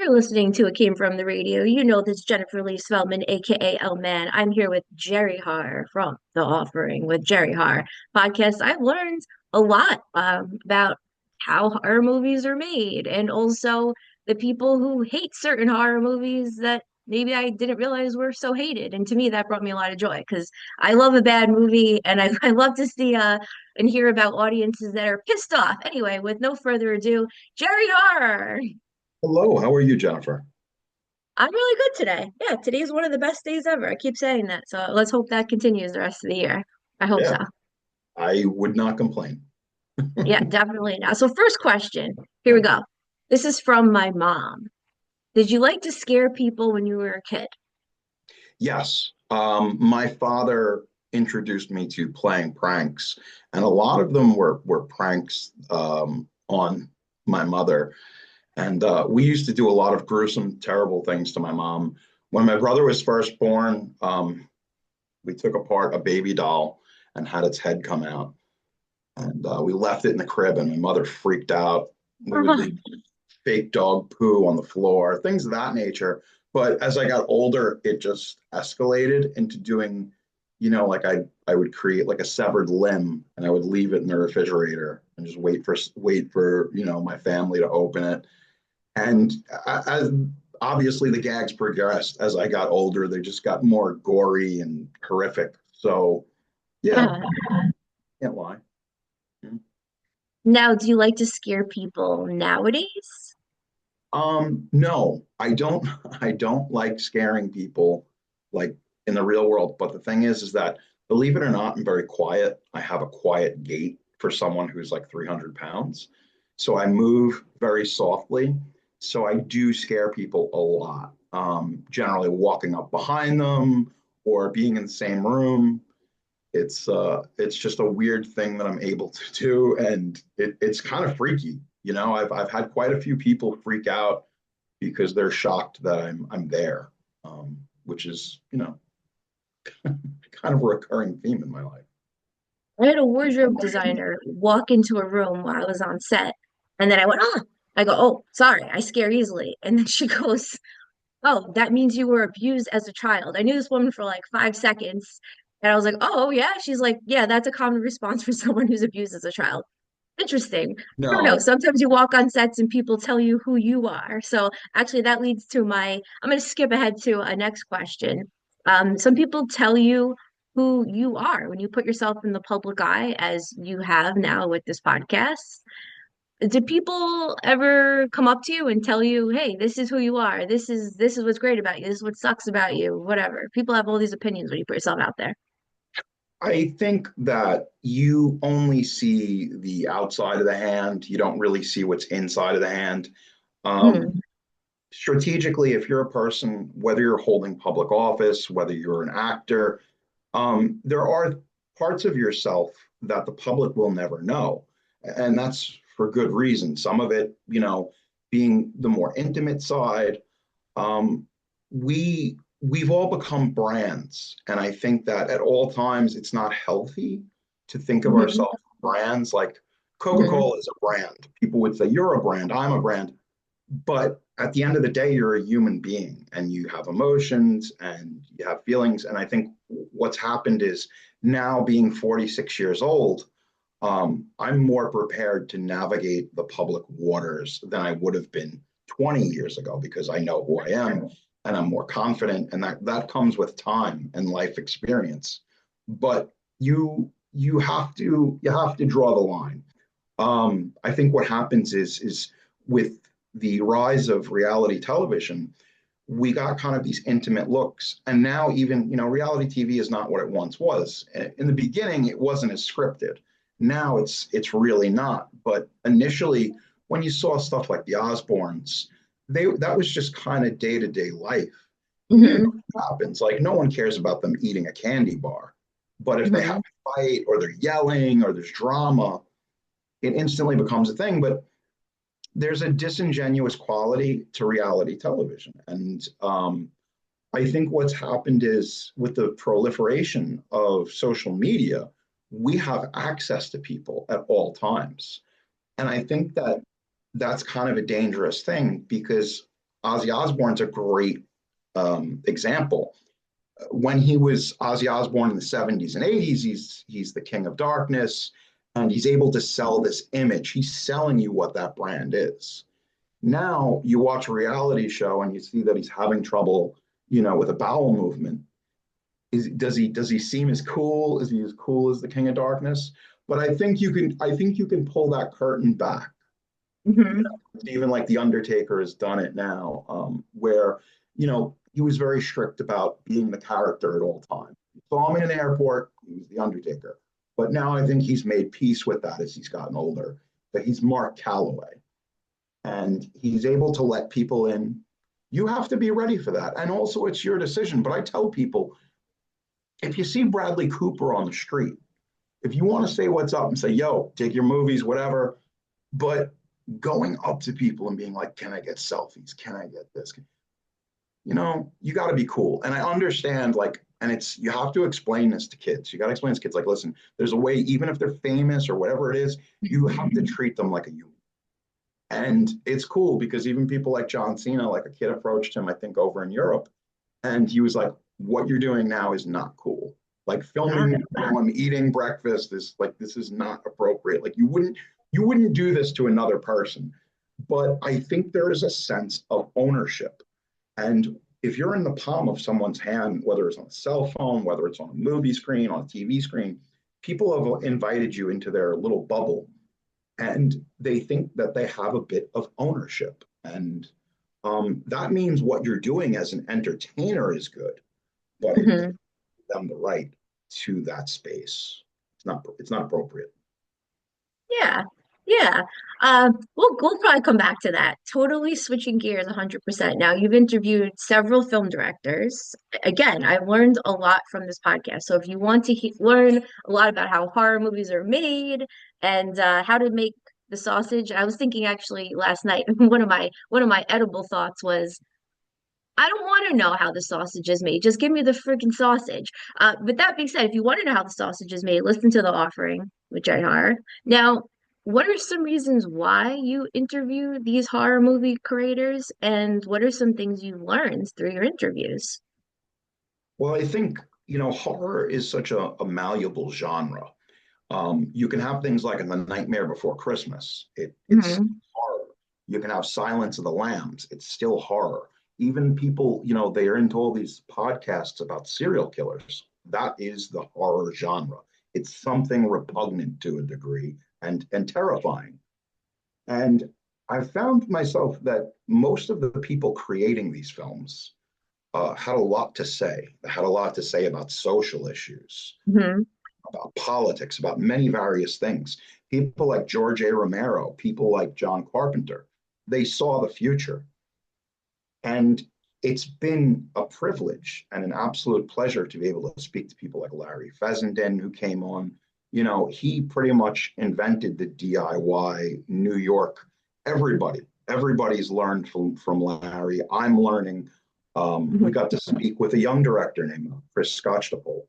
You're listening to It Came From the Radio. You know this Jennifer Lee Spellman, aka L Man. I'm here with Jerry Har from The Offering with Jerry Har podcast. I've learned a lot about how horror movies are made and also the people who hate certain horror movies that maybe I didn't realize were so hated. And to me, that brought me a lot of joy because I love a bad movie and I love to see and hear about audiences that are pissed off. Anyway, with no further ado, Jerry Har. Hello, how are you, Jennifer? I'm really good today. Yeah, today's one of the best days ever. I keep saying that. So let's hope that continues the rest of the year. I hope Yeah, so. I would not complain. Yeah, definitely now. So first question. Here we go. This is from my mom. Did you like to scare people when you were a kid? Yes, my father introduced me to playing pranks, and a lot of them were pranks on my mother. And we used to do a lot of gruesome, terrible things to my mom. When my brother was first born, we took apart a baby doll and had its head come out. And we left it in the crib, and my mother freaked out. We would leave fake dog poo on the floor, things of that nature. But as I got older, it just escalated into doing, like I would create like a severed limb, and I would leave it in the refrigerator and just wait for my family to open it. And as obviously the gags progressed as I got older, they just got more gory and horrific. So yeah, can't lie. Now, do you like to scare people nowadays? No, I don't. I don't like scaring people like in the real world. But the thing is that believe it or not, I'm very quiet. I have a quiet gait for someone who's like 300 pounds. So I move very softly. So I do scare people a lot. Generally walking up behind them or being in the same room. It's just a weird thing that I'm able to do, and it's kind of freaky. I've had quite a few people freak out because they're shocked that I'm there, which is kind of a recurring theme in my life. I had a wardrobe designer walk into a room while I was on set, and then I went, oh, I go, oh, sorry, I scare easily. And then she goes, oh, that means you were abused as a child. I knew this woman for like 5 seconds. And I was like, oh, yeah. She's like, yeah, that's a common response for someone who's abused as a child. Interesting. I don't know. No, Sometimes you walk on sets and people tell you who you are. So actually, that leads to I'm going to skip ahead to a next question. Some people tell you who you are when you put yourself in the public eye, as you have now with this podcast. Did people ever come up to you and tell you, "Hey, this is who you are. This is what's great about you. This is what sucks about you, whatever." People have all these opinions when you put yourself out there. I think that you only see the outside of the hand. You don't really see what's inside of the hand. Um, Mm, Strategically, if you're a person, whether you're holding public office, whether you're an actor, there are parts of yourself that the public will never know. And that's for good reason. Some of it, being the more intimate side, um, we've all become brands. And I think that at all times it's not healthy to think of hmm ourselves as brands. Like hmm Coca-Cola is a brand. People would say, you're a brand, I'm a brand. But at the end of the day, you're a human being and you have emotions and you have feelings. And I think what's happened is now being 46 years old, I'm more prepared to navigate the public waters than I would have been 20 years ago because I know who I am and I'm more confident. And that comes with time and life experience. But you have to draw the line. I think what happens is with the rise of reality television, we got kind of these intimate looks. And now even, reality TV is not what it once was. In the beginning, it wasn't as scripted. Now it's really not. But initially, when you saw stuff like the Osbournes, that was just kind of day-to-day life. You know hmm what happens. Like no one cares about them eating a candy bar. But if they have hmm a fight or they're yelling or there's drama, it instantly becomes a thing. But there's a disingenuous quality to reality television. And I think what's happened is with the proliferation of social media, we have access to people at all times. And I think that that's kind of a dangerous thing because Ozzy Osbourne's a great example. When he was Ozzy Osbourne in the 70s and 80s, he's the king of darkness, and he's able to sell this image. He's selling you what that brand is. Now you watch a reality show and you see that he's having trouble, with a bowel movement. Does he seem as cool? Is he as cool as the King of Darkness? But I think you can pull that curtain back. Hmm. Even like the Undertaker has done it now, where he was very strict about being the character at all times. You saw him in an airport, he was the Undertaker. But now I think he's made peace with that as he's gotten older. That he's Mark Calloway, and he's able to let people in. You have to be ready for that, and also it's your decision. But I tell people, if you see Bradley Cooper on the street, if you want to say what's up and say, yo, take your movies, whatever, but going up to people and being like, can I get selfies? Can I get this? You got to be cool. And I understand, like, and you have to explain this to kids. You got to explain to kids, like, listen, there's a way, even if they're famous or whatever it is, you have to treat them like a human. And it's cool because even people like John Cena, like a kid approached him, I think over in Europe, and he was like, what you're doing now is not cool. Like filming me while I'm eating breakfast this is not appropriate. Like you wouldn't do this to another person. But I think there is a sense of ownership. And if you're in the palm of someone's hand, whether it's on a cell phone, whether it's on a movie screen, on a TV screen, people have invited you into their little bubble, and they think that they have a bit of ownership. And that means what you're doing as an entertainer is good, but it doesn't Hmm. give them the right to that space. It's not appropriate. Yeah. Yeah. We'll probably come back to that. Totally switching gears 100%. Now, you've interviewed several film directors. Again, I've learned a lot from this podcast. So if you want to learn a lot about how horror movies are made and how to make the sausage, I was thinking actually last night, one of my edible thoughts was I don't want to know how the sausage is made. Just give me the freaking sausage. But that being said, if you want to know how the sausage is made, listen to The Offering with Jay Har. Now, what are some reasons why you interview these horror movie creators, and what are some things you've learned through your interviews? Well, I think, horror is such a malleable genre. You can have things like in The Nightmare Before Christmas. It's Hmm. horror. You can have Silence of the Lambs. It's still horror. Even people, they are into all these podcasts about serial killers. That is the horror genre. It's something repugnant to a degree and terrifying. And I found myself that most of the people creating these films had a lot to say. They had a lot to say about social issues, Hmm. about politics, about many various things. People like George A. Romero, people like John Carpenter, they saw the future. And it's been a privilege and an absolute pleasure to be able to speak to people like Larry Fessenden, who came on. He pretty much invented the DIY New York. Everybody's learned from Larry. I'm learning. We got to speak with a young director named Chris Scotchtopole,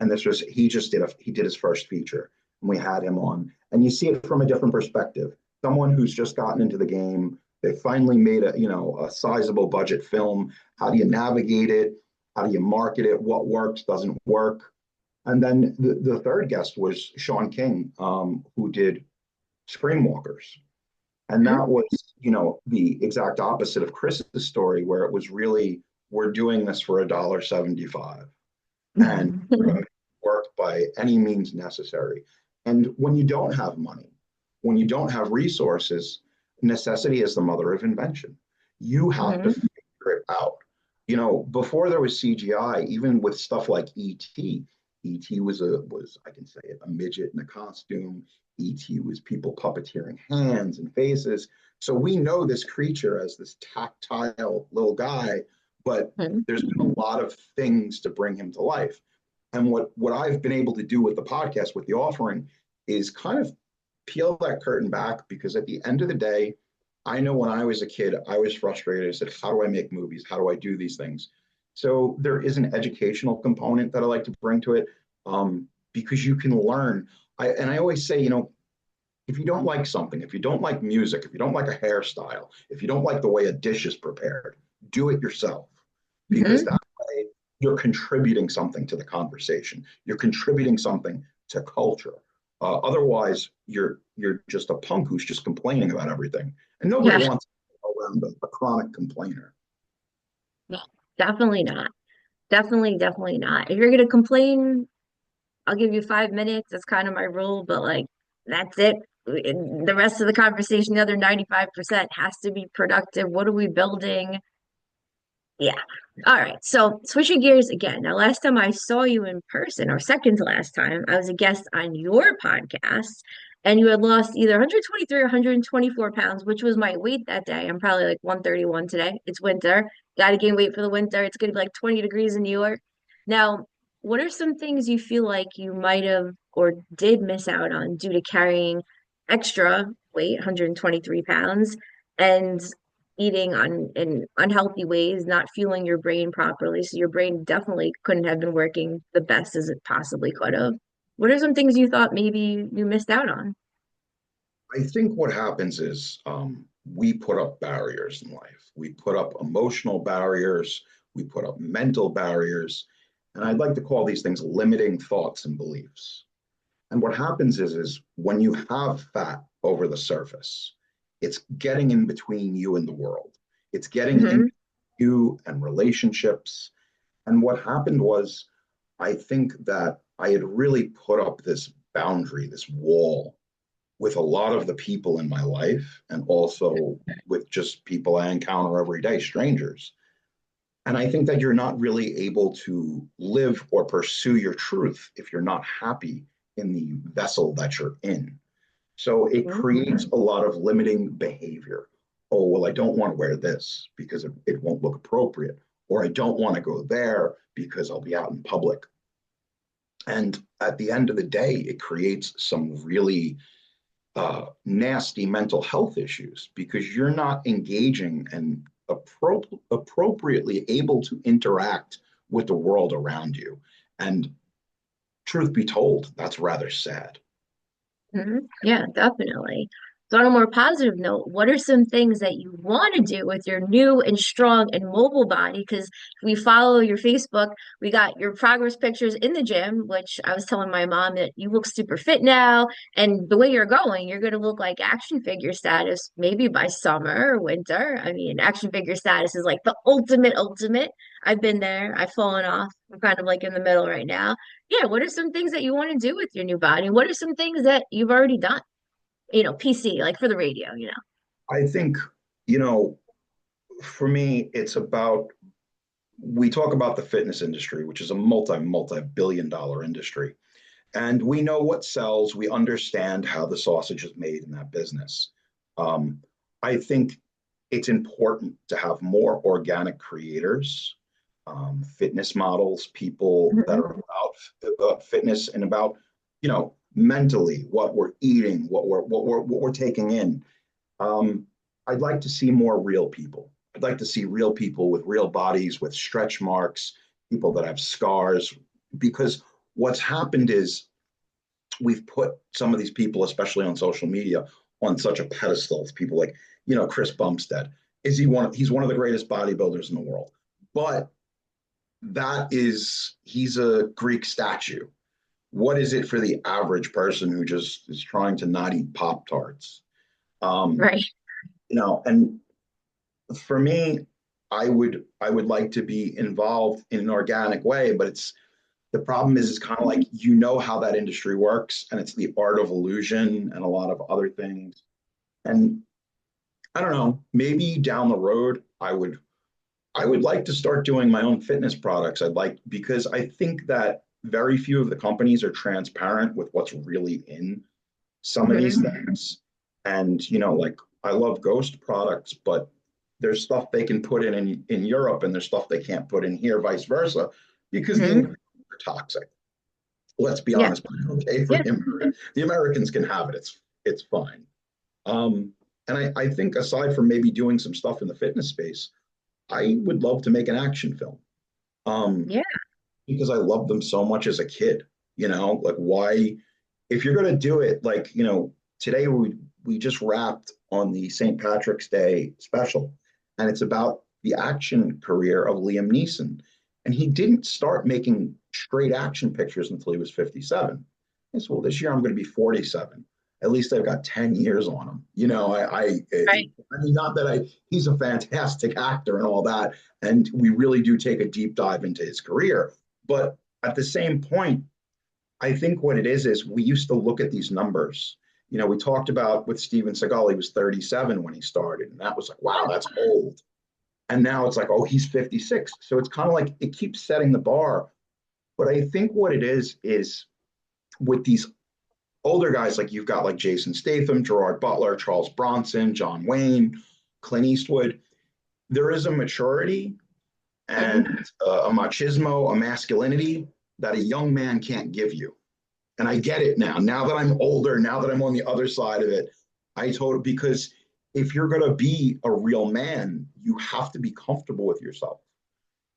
and he did his first feature, and we had him on, and you see it from a different perspective. Someone who's just gotten into the game, they finally made a sizable budget film. How do you navigate it? How do you market it? What works, doesn't work? And then the third guest was Sean King, who did Screenwalkers. And that was, the exact opposite of Chris's story, where it was really, we're doing this for $1.75 and we're going to work by any means necessary. And when you don't have money, when you don't have resources, necessity is the mother of invention. You have to Hmm. figure it out. Before there was CGI, even with stuff like E.T., E.T. was I can say it, a midget in a costume. E.T. was people puppeteering hands and faces. So we know this creature as this tactile little guy, but there's been a lot of things to bring him to life. And what I've been able to do with the podcast, with the offering, is kind of peel that curtain back, because at the end of the day, I know when I was a kid, I was frustrated. I said, how do I make movies? How do I do these things? So there is an educational component that I like to bring to it, because you can learn. And I always say, If you don't like something, if you don't like music, if you don't like a hairstyle, if you don't like the way a dish is prepared, do it yourself, because Hmm. that way you're contributing something to the conversation. You're contributing something to culture. Otherwise, you're just a punk who's just complaining about everything, and nobody Yeah, wants to go around a chronic complainer. no, definitely not. Definitely not. If you're gonna complain, I'll give you 5 minutes. That's kind of my rule, but like that's it. The rest of the conversation, the other 95% has to be productive. What are we building? Yeah. All right. So switching gears again. Now, last time I saw you in person, or second to last time, I was a guest on your podcast, and you had lost either 123 or 124 pounds, which was my weight that day. I'm probably like 131 today. It's winter. Got to gain weight for the winter. It's going to be like 20 degrees in New York. Now, what are some things you feel like you might have or did miss out on due to carrying extra weight, 123 pounds? And eating in unhealthy ways, not fueling your brain properly. So your brain definitely couldn't have been working the best as it possibly could have. What are some things you thought maybe you missed out on? I think what happens is we put up barriers in life. We put up emotional barriers, we put up mental barriers, and I'd like to call these things limiting thoughts and beliefs. And what happens is when you have fat over the surface, it's getting in between you and the world. It's getting in Hmm. you and relationships. And what happened was, I think that I had really put up this boundary, this wall with a lot of the people in my life and also with just people I encounter every day, strangers. And I think that you're not really able to live or pursue your truth if you're not happy in the vessel that you're in. So it creates a lot of limiting behavior. Oh, well, I don't want to wear this because it won't look appropriate. Or I don't want to go there because I'll be out in public. And at the end of the day, it creates some really nasty mental health issues because you're not engaging and appropriately able to interact with the world around you. And truth be told, that's rather sad. Mhm. Yeah, definitely. So on a more positive note, what are some things that you want to do with your new and strong and mobile body? Because we follow your Facebook, we got your progress pictures in the gym, which I was telling my mom that you look super fit now, and the way you're going, you're going to look like action figure status maybe by summer or winter. I mean, action figure status is like the ultimate. I've been there. I've fallen off. I'm kind of like in the middle right now. Yeah, what are some things that you want to do with your new body? What are some things that you've already done? PC, like for the radio. I think, you know, for me, it's about, we talk about the fitness industry, which is a multi billion dollar industry. And we know what sells. We understand how the sausage is made in that business. Um, I think it's important to have more organic creators, fitness models, people that Hmm. are about fitness and about, mentally what we're eating, what we're taking in. Um, I'd like to see more real people. I'd like to see real people with real bodies, with stretch marks, people that have scars, because what's happened is we've put some of these people, especially on social media, on such a pedestal. People like, Chris Bumstead. He's one of the greatest bodybuilders in the world. But he's a Greek statue. What is it for the average person who just is trying to not eat Pop Tarts? Um, Right. and for me, I would like to be involved in an organic way, but the problem is it's kind of like how that industry works, and it's the art of illusion and a lot of other things. And I don't know, maybe down the road I would like to start doing my own fitness products. I'd like because I think that very few of the companies are transparent with what's really in some of these Hmm. things. And like I love Ghost products, but there's stuff they can put in Europe and there's stuff they can't put in here, vice versa, because the Hmm. ingredients are toxic. Let's be Yeah. honest, okay for Yeah. the Americans can have it. It's fine. Um, and I think aside from maybe doing some stuff in the fitness space, I would love to make an action film. Um, Yeah. because I loved them so much as a kid. Like why, if you're gonna do it, like today we just wrapped on the St. Patrick's Day special, and it's about the action career of Liam Neeson. And he didn't start making straight action pictures until he was 57. I said, well, this year I'm going to be 47. At least I've got 10 years on him. Right. I mean, not that he's a fantastic actor and all that. And we really do take a deep dive into his career. But at the same point, I think what it is we used to look at these numbers. We talked about with Steven Seagal, he was 37 when he started, and that was like, wow, that's old. And now it's like, oh, he's 56. So it's kind of like it keeps setting the bar. But I think what it is with these older guys, like you've got like Jason Statham, Gerard Butler, Charles Bronson, John Wayne, Clint Eastwood, there is a maturity and Mhm. a machismo, a masculinity that a young man can't give you. And I get it now. Now that I'm older, now that I'm on the other side of it, I told because if you're going to be a real man, you have to be comfortable with yourself.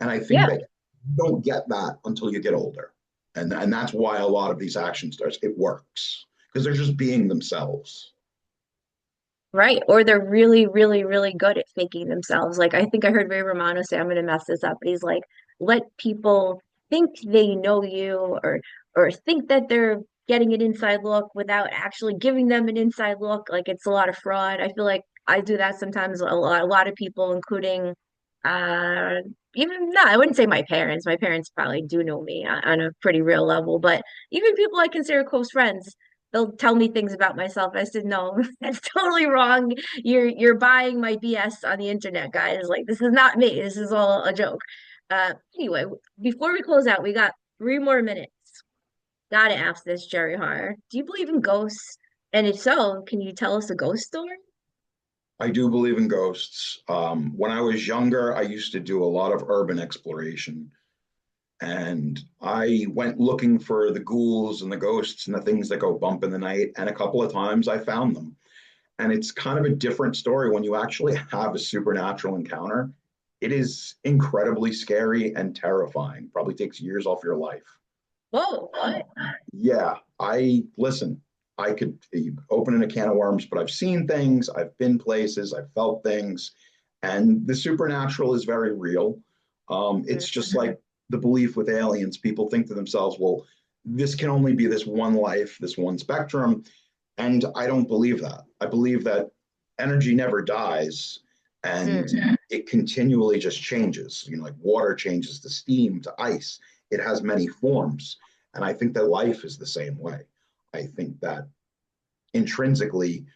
And I think Yeah. that you don't get that until you get older. And that's why a lot of these action stars, it works because they're just being themselves. Right. Or they're really, really, really good at faking themselves. Like I think I heard Ray Romano say, I'm gonna mess this up, but he's like, let people think they know you or think that they're getting an inside look without actually giving them an inside look. Like it's a lot of fraud. I feel like I do that sometimes a lot of people, including uh even no, I wouldn't say my parents. My parents probably do know me on a pretty real level, but even people I consider close friends they'll tell me things about myself. I said, no, that's totally wrong. You're buying my BS on the internet, guys. Like this is not me. This is all a joke. Anyway, before we close out, we got 3 more minutes. Gotta ask this, Jerry Har. Do you believe in ghosts? And if so, can you tell us a ghost story? I do believe in ghosts. When I was younger, I used to do a lot of urban exploration. And I went looking for the ghouls and the ghosts and the things that go bump in the night. And a couple of times I found them. And it's kind of a different story when you actually have a supernatural encounter. It is incredibly scary and terrifying. Probably takes years off your life. Whoa, what? Yeah, I listen. I could open in a can of worms, but I've seen things, I've been places, I've felt things, and the supernatural is very real. It's just like the belief with aliens. People think to themselves, well, this can only be this one life, this one spectrum. And I don't believe that. I believe that energy never dies and Mm, it continually just changes. Like water changes to steam to ice, it has many forms. And I think that life is the same way. I think that intrinsically,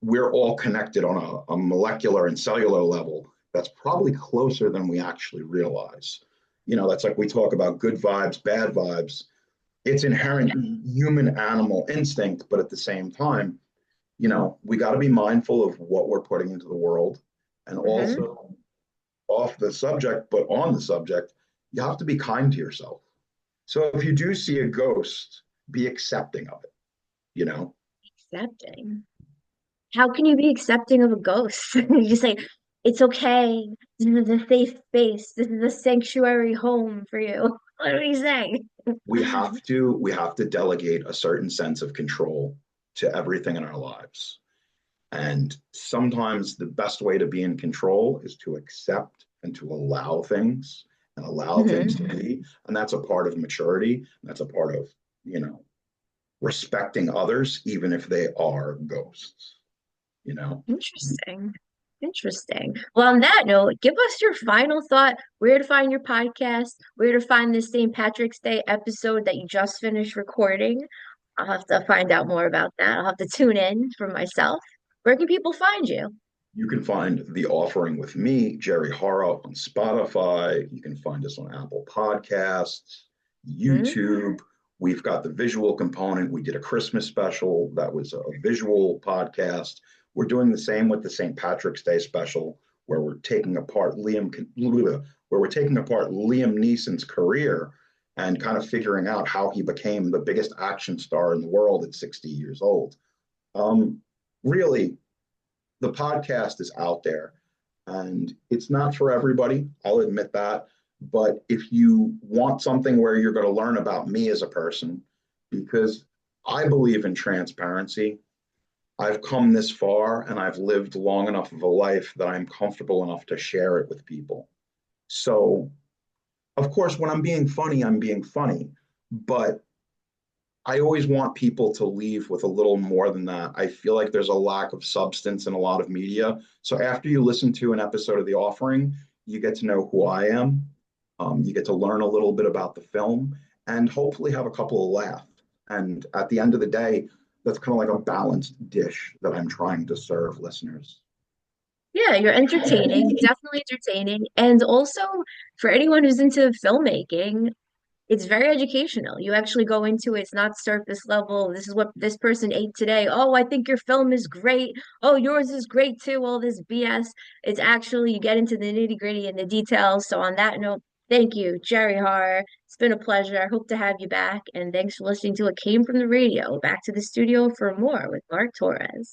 we're all connected on a molecular and cellular level that's probably closer than we actually realize. That's like we talk about good vibes, bad vibes. It's inherent human animal instinct, but at the same time, we got to be mindful of what we're putting into the world. And hmm. also, off the subject, but on the subject, you have to be kind to yourself. So if you do see a ghost, be accepting of it, you know? Accepting. How can you be accepting of a ghost? You say, it's okay. This is a safe space. This is a sanctuary home for you. What are you saying? We have to delegate a certain sense of control to everything in our lives. And sometimes the best way to be in control is to accept and to allow things and allow things Hmm. to be. And that's a part of maturity. That's a part of, respecting others, even if they are ghosts, you know? Interesting. Interesting. Well, on that note, give us your final thought, where to find your podcast, where to find this St. Patrick's Day episode that you just finished recording. I'll have to find out more about that. I'll have to tune in for myself. Where can people find you? You can find The Offering with me, Jerry Hara, on Spotify. You can find us on Apple Podcasts, Hmm. YouTube. We've got the visual component. We did a Christmas special that was a visual podcast. We're doing the same with the St. Patrick's Day special, where we're taking apart Liam Neeson's career and kind of figuring out how he became the biggest action star in the world at 60 years old. Um, Really, the podcast is out there and it's not for everybody. I'll admit that. But if you want something where you're going to learn about me as a person, because I believe in transparency, I've come this far and I've lived long enough of a life that I'm comfortable enough to share it with people. So, of course, when I'm being funny, I'm being funny, but I always want people to leave with a little more than that. I feel like there's a lack of substance in a lot of media. So after you listen to an episode of The Offering, you get to know who I am. You get to learn a little bit about the film and hopefully have a couple of laughs. And at the end of the day, that's kind of like a balanced dish that I'm trying to serve listeners. Yeah, you're entertaining, definitely entertaining. And also for anyone who's into filmmaking, it's very educational. You actually go into it. It's not surface level. This is what this person ate today. Oh, I think your film is great. Oh, yours is great too. All this BS. It's actually, you get into the nitty-gritty and the details. So on that note, thank you, Jerry Har. It's been a pleasure. I hope to have you back. And thanks for listening to What Came from the Radio. Back to the studio for more with Mark Torres.